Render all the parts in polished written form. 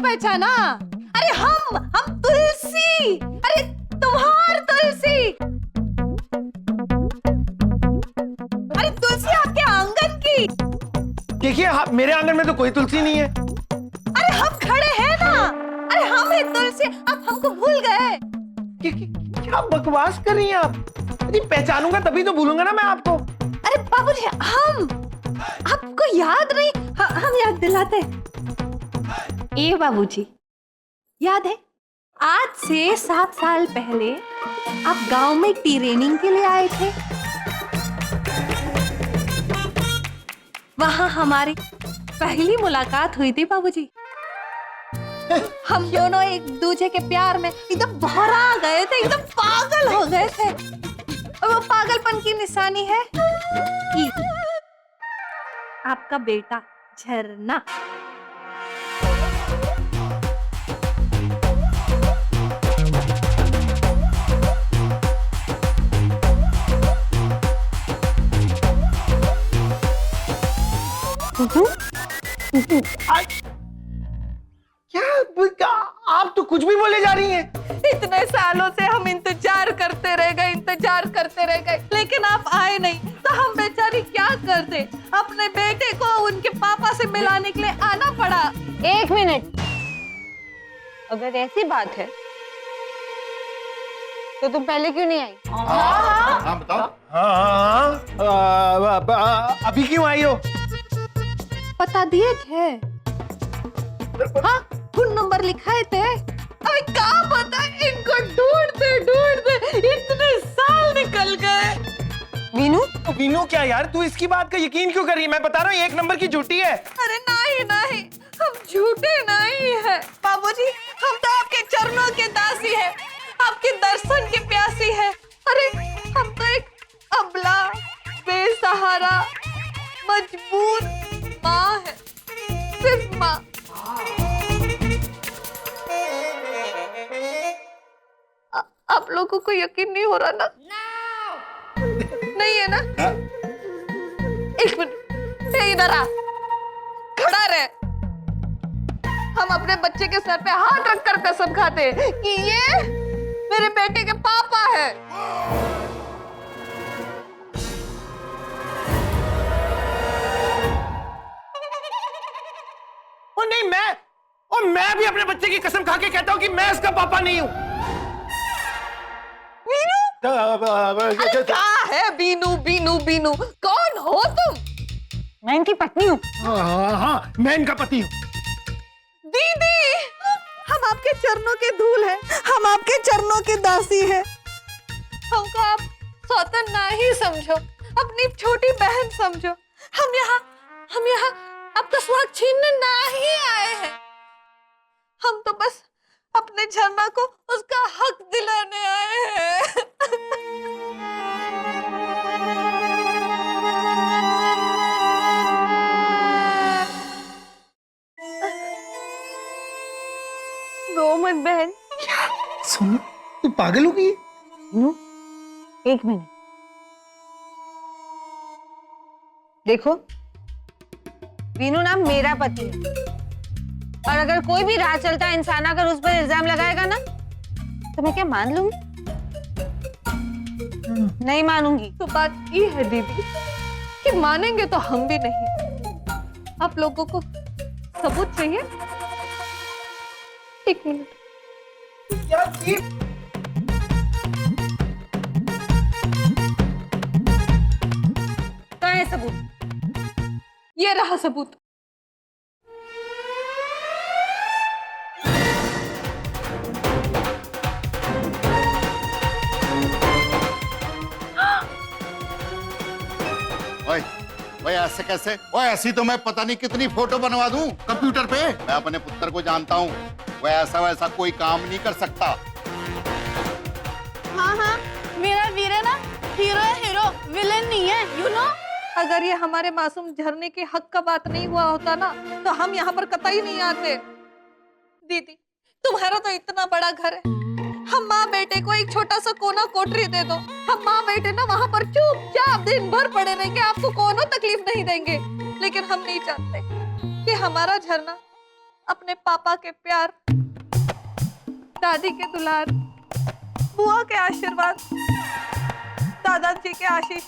पहचाना? अरे हम तुलसी, अरे तुम्हार तुलसी, अरे तुलसी आपके आंगन की। देखिए मेरे आंगन में तो कोई तुलसी नहीं है। अरे हम खड़े हैं ना, अरे हम है तुलसी, आप हमको भूल गए। क्या बकवास कर रही हैं आप? अरे पहचानूंगा तभी तो भूलूंगा ना मैं आपको। अरे बाबूजी हम आपको याद नहीं, हम याद दिलाते। ए बाबूजी याद है आज से 7 साल पहले आप गांव में ट्रेनिंग के लिए आए थे। वहां हमारी पहली मुलाकात हुई थी बाबूजी। हम दोनों एक दूसरे के प्यार में एकदम भरा गए थे, एकदम पागल हो गए थे। और वो पागलपन की निशानी है कि आपका बेटा झरना। क्या आप तो कुछ भी बोले जा रही हैं। इतने सालों से हम इंतजार करते रह गए, लेकिन आप आए नहीं तो हम बेचारी क्या करते। अपने बेटे को उनके पापा से मिलाने के लिए आना पड़ा। 1 मिनट, अगर ऐसी बात है तो तुम पहले क्यों नहीं आई? हाँ बताओ। अभी क्यों आई हो? बता दिए थे, हाँ फोन नंबर लिखाए थे। अभी क्या पता, इनको ढूंढते इतने साल निकल गए। वीनू क्या यार, तू इसकी बात का यकीन क्यों कर रही है? मैं बता रहा हूँ 1 नंबर की झूठी है। अरे नहीं, हम झूठे नहीं है बाबूजी, हम तो आपके चरणों के दासी है, आपके दर्शन के प्यासी है। अरे हम तो एक अबला, बेसहारा, मजबूर माँ है, सिर्फ माँ। आप लोगों को यकीन नहीं हो रहा ना? नहीं है ना? 1 मिनट इधर आ, खड़ा रहे। हम अपने बच्चे के सर पे हाथ रखकर कसम खाते हैं कि ये मेरे बेटे के पापा है। और नहीं मैं भी अपने बच्चे की कसम खा के कहता हूँ कि मैं इसका पापा नहीं हूँ। क्या है बीनू, कौन हो तुम? मैं इनकी पत्नी हूँ। हाँ, मैं इनका पति हूँ। दीदी, हम आपके चरणों के धूल हैं, हम आपके चरणों की दासी हैं। हमको आप सौतन ना ही समझो, अपनी छोटी बहन समझो। हम यहाँ आपका सुहाग छीनने ना ही आए हैं। हम तो बस अपने झरना को उसका हक दिलाने आए हैं। रो मत बहन। सुन, तू पागल हो गई? 1 मिनट, देखो वीनू नाम मेरा पति है, और अगर कोई भी राह चलता इंसान अगर उस पर इल्जाम लगाएगा ना तो मैं क्या मान लूंगी? नहीं मानूंगी। तो बात ये है दीदी कि मानेंगे तो हम भी नहीं। आप लोगों को सबूत चाहिए? 1 मिनट। कहाँ है सबूत? ये रहा सबूत। ओए ऐसे कैसे? ओए ऐसी तो मैं पता नहीं कितनी फोटो बनवा दूं कंप्यूटर पे। मैं अपने पुत्र को जानता हूँ, वो ऐसा वैसा कोई काम नहीं कर सकता। हाँ हाँ, मेरा वीर है ना, हीरो है, हीरो, विलेन नहीं है, यू नो। अगर ये हमारे मासूम झरने के हक का बात नहीं हुआ होता ना, तो हम यहाँ पर कतई नहीं आते। दीदी, तुम्हारा तो इतना बड़ा घर है, हम माँ बेटे को एक छोटा सा कोना कोठरी दे दो, हम माँ बेटे ना वहाँ पर चुपचाप दिन भर पड़े रहेंगे, आपको कोनो तकलीफ नहीं देंगे। लेकिन हम नहीं चाहते कि हमारा झरना अपने पापा के प्यार, दादी के दुलार, बुआ के आशीर्वाद, दादाजी के आशीष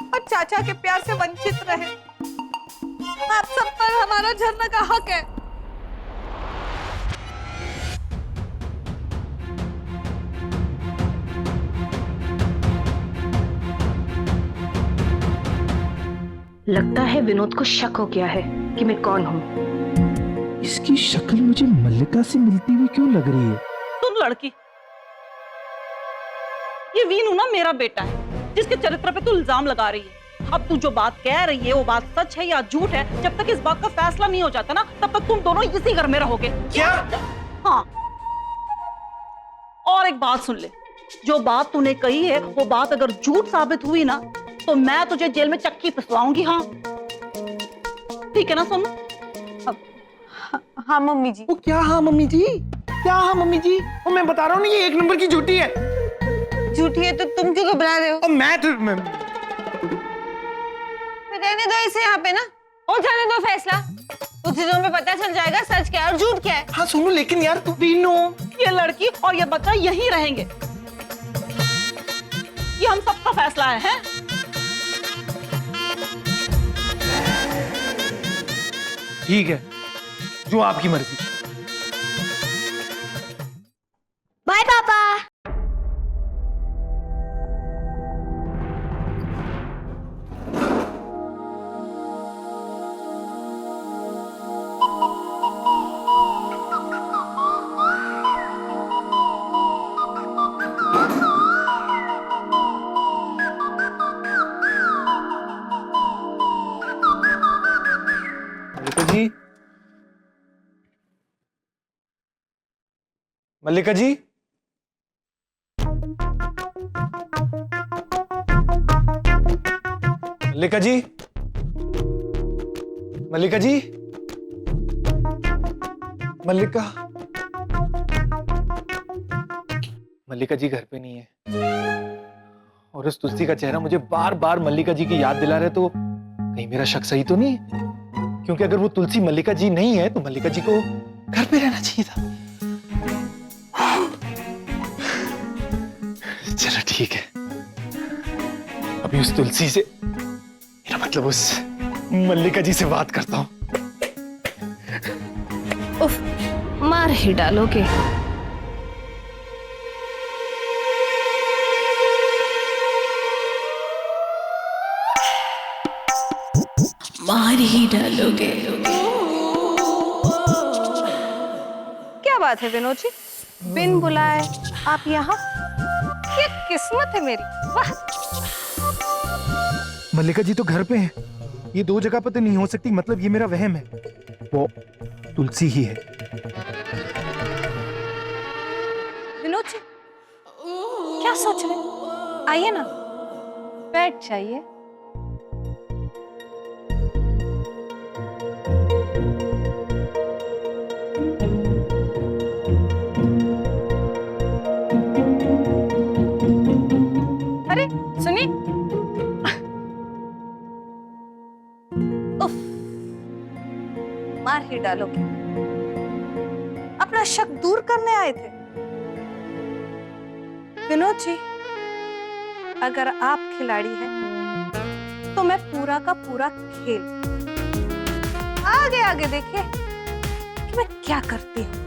और चाचा के प्यार से वंचित रहे। आप सब पर हमारा झरना का हक है। लगता है विनोद को शक हो गया है कि मैं कौन हूँ। इसकी शक्ल मुझे मल्लिका से मिलती हुई क्यों लग रही है? तुम लड़की, ये वीनू ना मेरा बेटा है जिसके चरित्र पे तू इल्जाम लगा रही है। अब तू जो बात कह रही है वो बात सच है या झूठ है, जब तक इस बात का फैसला नहीं हो जाता ना, तब तक तुम दोनों इसी घर में रहोगे। क्या? हाँ, और एक बात सुन ले, जो बात तूने कही है वो बात अगर झूठ साबित हुई ना, तो मैं तुझे जेल में चक्की पिसवाऊंगी। हाँ ठीक है ना? सुन। हाँ मम्मी जी। वो क्या हाँ मम्मी जी? क्या हाँ मम्मी जी? वो मैं बता रहा हूँ ना, ये एक नंबर की झूठी है। झूठी है तो तुम क्यों घबरा रहे हो? और मैं तो रहने दो इसे यहाँ पे ना, और जाने दो फैसला। कुछ दिनों में पता चल जाएगा सच क्या है और झूठ क्या है। हाँ सुनो, लेकिन यार तू भी नो, ये लड़की और ये बच्चा यहीं रहेंगे, ये हम सबका फैसला है? ठीक है, जो आपकी मर्जी। बाय पापा। मल्लिका जी, मल्लिका जी, मल्लिका जी, मल्लिका, मल्लिका जी घर पे नहीं है। और उस तुलसी का चेहरा मुझे बार बार मल्लिका जी की याद दिला रहे, तो कहीं मेरा शक सही तो नहीं है? क्योंकि अगर वो तुलसी मल्लिका जी नहीं है तो मल्लिका जी को घर पे रहना चाहिए था। चलो ठीक है, अभी उस तुलसी से, मेरा मतलब उस मल्लिका जी से बात करता हूं। उफ, मार ही डालोगे। मार ही डालोगे। क्या बात है विनोद जी, बिन बुलाए आप यहाँ? ये किस्मत है मेरी, वाह। मल्लिका जी तो घर पे हैं, ये दो जगह पर तो नहीं हो सकती, मतलब ये मेरा वहम है, वो तुलसी ही है। विनोद जी, क्या सोच रहे हैं? आइए ना, बैठ जाइए। अरे सुनिए, उफ, मार ही डालोगे। अपना शक दूर करने आए थे विनोद जी। अगर आप खिलाड़ी हैं तो मैं पूरा का पूरा खेल, आगे आगे देखिए कि मैं क्या करती हूँ।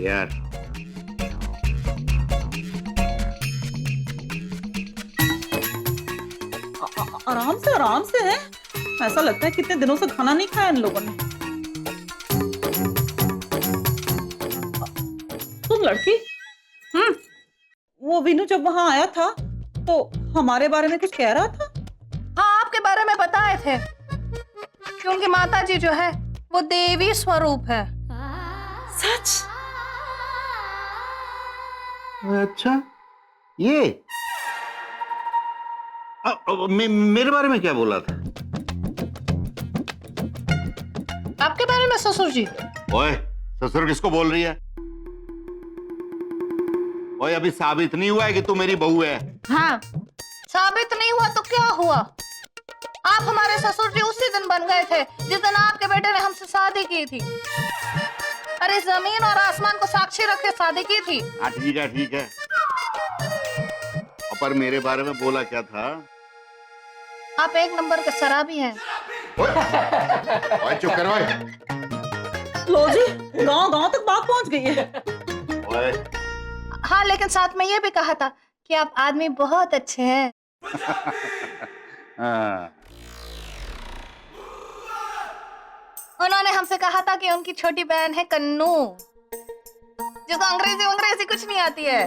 यार आराम से है। ऐसा लगता है कितने दिनों से खाना नहीं खाया इन लोगों ने। तुम लड़की, वो विनू जब वहां आया था तो हमारे बारे में कुछ कह रहा था। हाँ, आपके बारे में बताए थे कि उनकी माता जी जो है वो देवी स्वरूप है। सच? अच्छा, ये मेरे बारे में क्या बोला था? आपके बारे में ससुर जी? ओए, ससुर किसको बोल रही है? ओए, अभी साबित नहीं हुआ है कि तू मेरी बहू है। हाँ, साबित नहीं हुआ तो क्या हुआ? आप हमारे ससुर जी उसी दिन बन गए थे जिस दिन आपके बेटे ने हमसे शादी की थी। अरे जमीन और आसमान को साक्षी रख के शादी की थी। हाँ, ठीक है, ठीक है। पर मेरे बारे में बोला क्या था? आप एक नंबर के शराबी हैं। ओए, चुप कर ओए। लो जी, गांव तक बात पहुंच गई है। ओए, हाँ, लेकिन साथ में ये भी कहा था कि आप आदमी बहुत अच्छे हैं। हाँ। उन्होंने हमसे कहा था कि उनकी छोटी बहन है कन्नू, जिसको अंग्रेजी कुछ नहीं आती है।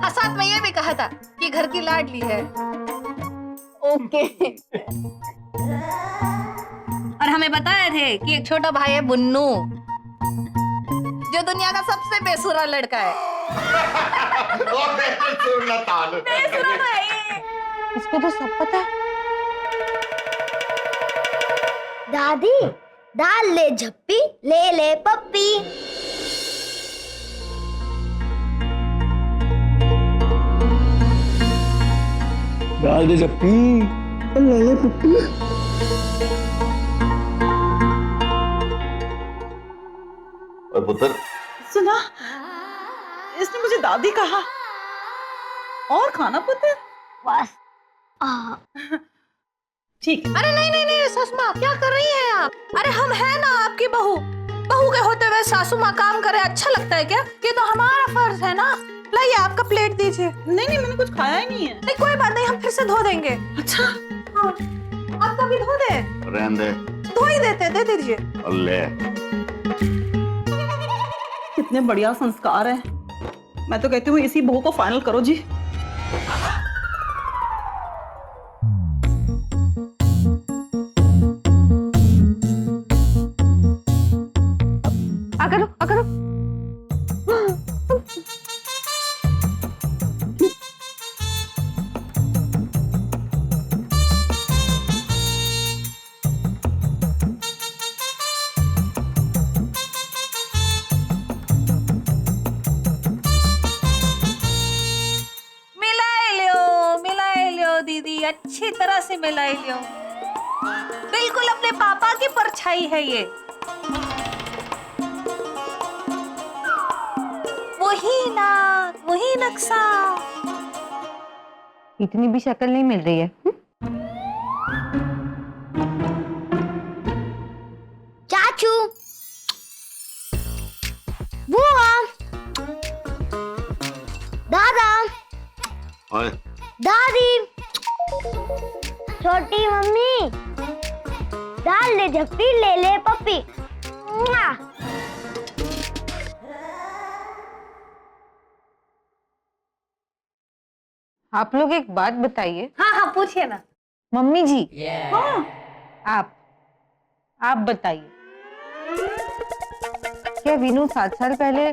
हाँ, साथ में ये भी कहा था कि घर की लाडली है। ओके। और हमें बताए थे कि एक छोटा भाई है बुन्नू, जो दुनिया का सबसे बेसुरा लड़का है। बेसुरा भाई। इसको तो सब पता है। दादी, डाल ले झप्पी, ले ले पप्पी। डाल दे जप्पी, ले ले पप्पी। और पुत्र, सुना, इसने मुझे दादी कहा। और खाना पुत्र? बस। ठीक है। अरे नहीं नहीं नहीं सासू क्या कर रही हैं आप? अरे हम हैं ना आपकी बहू। बहू के होते हुए सासू माँ काम करे अच्छा लगता है क्या? ये तो हमारा फर्ज है ना। लाइए आपका प्लेट दीजिए। नहीं, मैंने कुछ खाया ही नहीं है। नहीं, कोई बात नहीं, हम फिर से धो देंगे। अच्छा, हाँ, आपका भी धो दे। रहने दे। धो ही देते, दे दीजिए। अल्ले। कितने बढ़िया संस्कार है। मैं तो कहती हूँ इसी बहू को फाइनल करो जी। अगर मिलाई लियो दीदी, अच्छी तरह से मिलाई लियो। बिल्कुल अपने पापा की परछाई है ये। वही नक्शा। इतनी भी शक्ल नहीं मिल रही है। चाचू, बुआ, दादा, ओए, दादी, छोटी मम्मी, डाल ले झप्पी, ले ले पप्पी। मुआ। आप लोग एक बात बताइए। हाँ हाँ, पूछिए ना। मम्मी जी, आप बताइए, क्या विनू 7 साल पहले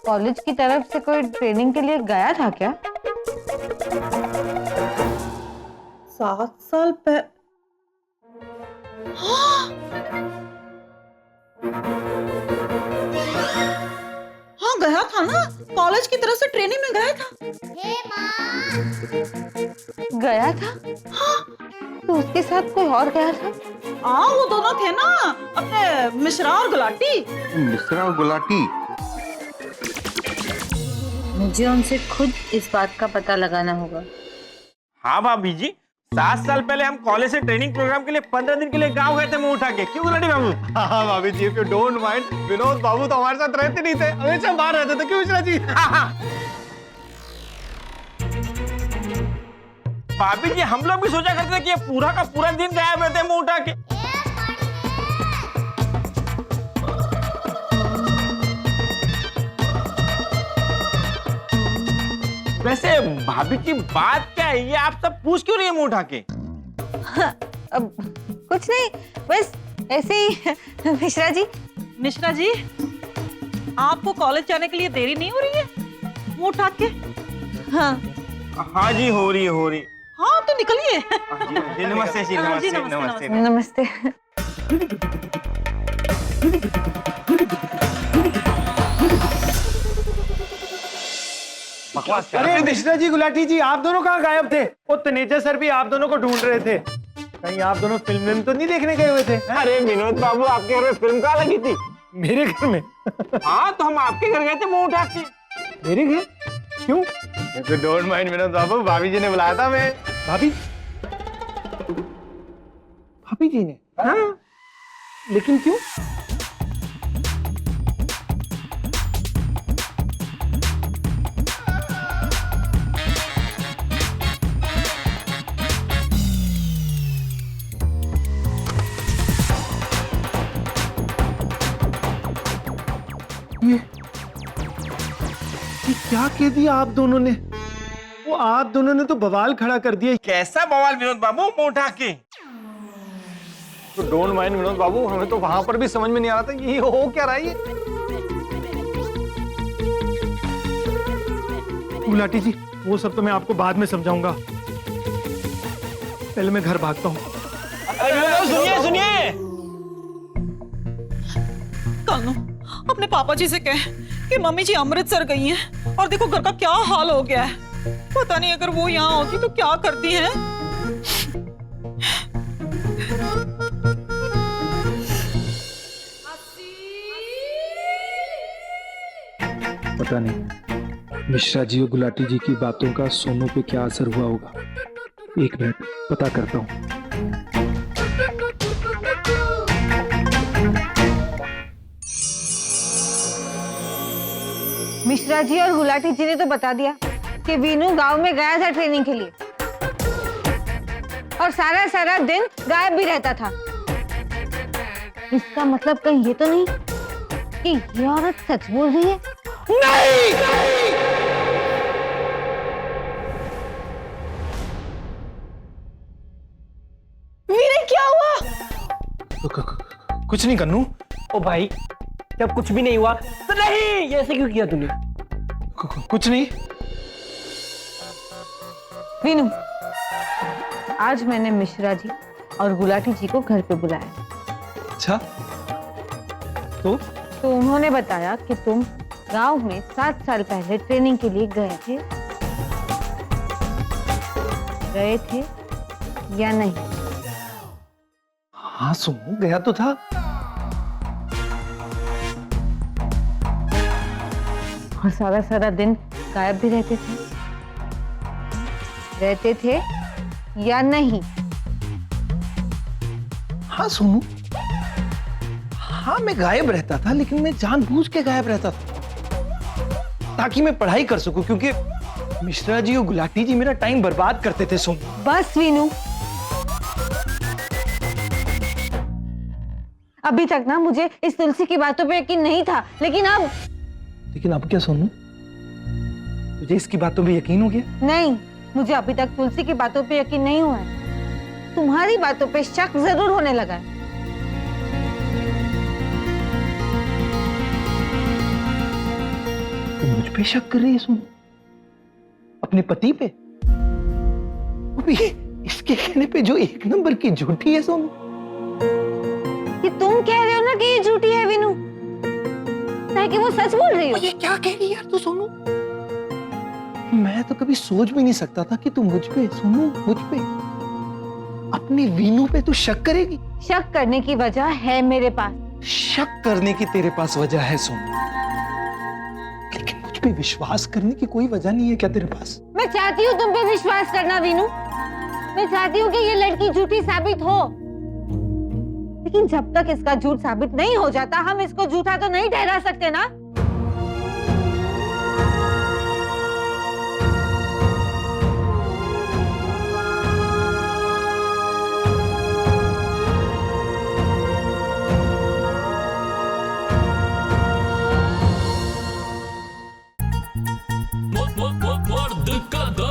कॉलेज की तरफ से कोई ट्रेनिंग के लिए गया था क्या? 7 साल पहले? हाँ, गया था ना, कॉलेज की तरफ से ट्रेनिंग में गया था। गया था? हाँ, तो उसके साथ कोई और गया था? हाँ, वो दोनों थे ना, अपने मिश्रा और गुलाटी। मिश्रा और गुलाटी। मुझे उनसे खुद इस बात का पता लगाना होगा। हाँ भाभी जी, 7 साल पहले हम कॉलेज से ट्रेनिंग प्रोग्राम के लिए 15 दिन के लिए गांव गए थे मुंह उठा के। क्यों गुलाटी बाबू? हाँ भाभी जी, if you don't mind, Vinod बाबू तो हमारे साथ रहते नहीं थे, हमेशा बाहर रहते थे। क्यों मिश्रा जी? भाभी जी हम लोग भी सोचा करते थे कि ये पूरा का पूरा दिन गायब रहते हैं मुंह उठा के। वैसे भाभी जी बात क्या है, ये आप सब पूछ क्यों रही है मुंह उठा के? अब कुछ नहीं, बस ऐसे ही। मिश्रा जी, आपको कॉलेज जाने के लिए देरी नहीं हो रही है मुंह उठा के? हाँ हाँ जी हो रही है। हाँ तो निकलिए। जी नमस्ते जी, हाँ जी, नमस्ते। नमस्ते। बकवास कर अरे मिश्रा जी, गुलाटी जी, आप दोनों कहाँ गायब थे? वो तनेजा सर भी आप दोनों को ढूंढ रहे थे। कहीं आप दोनों फिल्म तो नहीं देखने गए हुए थे? अरे विनोद बाबू, आपके घर में फिल्म कहाँ लगी थी? मेरे घर में? हाँ तो हम आपके घर गए थे मुंह उठा के। मेरे घर? क्यों? तो डोंट माइंड विनोद बाबू, भाभी जी ने बुलाया था मैं। भाभी जी ने? हाँ लेकिन क्यों? ये क्या कह दिया आप दोनों ने? वो आप दोनों ने तो बवाल खड़ा कर दिया। कैसा बवाल विनोद बाबू मुंह उठा के? तो डोंट माइंड विनोद बाबू, हमें तो वहां पर भी समझ में नहीं आ रहा था ये हो क्या रहा है ये। गुलाटी जी, वो सब तो मैं आपको बाद में समझाऊंगा, पहले मैं घर भागता हूँ। अरे विनोद बाबू सुनिए। कानू, अपने पापा जी से कह कि मम्मी जी अमृतसर गई हैं और देखो घर का क्या हाल हो गया है। पता नहीं अगर वो यहाँ होती तो क्या करती हैं। पता नहीं मिश्रा जी और गुलाटी जी की बातों का सोनू पे क्या असर हुआ होगा। एक मिनट, पता करता हूँ। मिश्रा जी और गुलाटी जी ने तो बता दिया कि वीनू गांव में गया था ट्रेनिंग के लिए और सारा दिन गायब भी रहता था। इसका मतलब कहीं ये तो नहीं कि ये औरत सच बोल रही है? वीरे क्या हुआ? कुछ नहीं कन्नू। ओ भाई, जब कुछ भी नहीं हुआ तो नहीं, ये ऐसे क्यों किया तूने? कुछ नहीं। वीनू, आज मैंने मिश्रा जी और गुलाटी जी को घर पे बुलाया। अच्छा, तो उन्होंने बताया कि तुम गांव में 7 साल पहले ट्रेनिंग के लिए गए थे या नहीं? हाँ सुनो, गया तो था। और सारा दिन गायब भी रहते थे या नहीं? हाँ सुनो, हाँ मैं गायब रहता था, लेकिन मैं जानबूझ के गायब रहता था ताकि मैं पढ़ाई कर सकूं, क्योंकि मिश्रा जी और गुलाटी जी मेरा टाइम बर्बाद करते थे। सुन बस वीनू, अभी तक ना मुझे इस तुलसी की बातों पे यकीन नहीं था, लेकिन अब क्या सुनूं? तुझे इसकी बातों पे यकीन हो गया? नहीं, मुझे अभी तक तुलसी की बातों पे यकीन नहीं हुआ है। तुम्हारी बातों पे शक जरूर होने लगा है। तुम मुझ पे शक कर रही है? सुन, अपने पति पे? वो भी इसके कहने पे जो 1 नंबर की झूठी है। सोनू, कि तुम कह रहे हो ना कि ये झूठी है वीनू, नहीं कि वो सच बोल रही हो? ये क्या कह रही है यार तू? सोनू, मैं तो कभी सोच भी नहीं सकता था कि तू मुझ पे, सोनू मुझ पे, अपनी वीनू पे तू शक करेगी। शक करने की वजह है मेरे पास। शक करने की तेरे पास वजह है सोनू, लेकिन मुझ पे विश्वास करने की कोई वजह नहीं है क्या तेरे पास? मैं चाहती हूँ तुम पे विश्वास करना वीनू, मैं चाहती हूँ कि ये लड़की झूठी साबित हो, लेकिन जब तक इसका झूठ साबित नहीं हो जाता हम इसको झूठा तो नहीं ठहरा सकते ना। का दर्द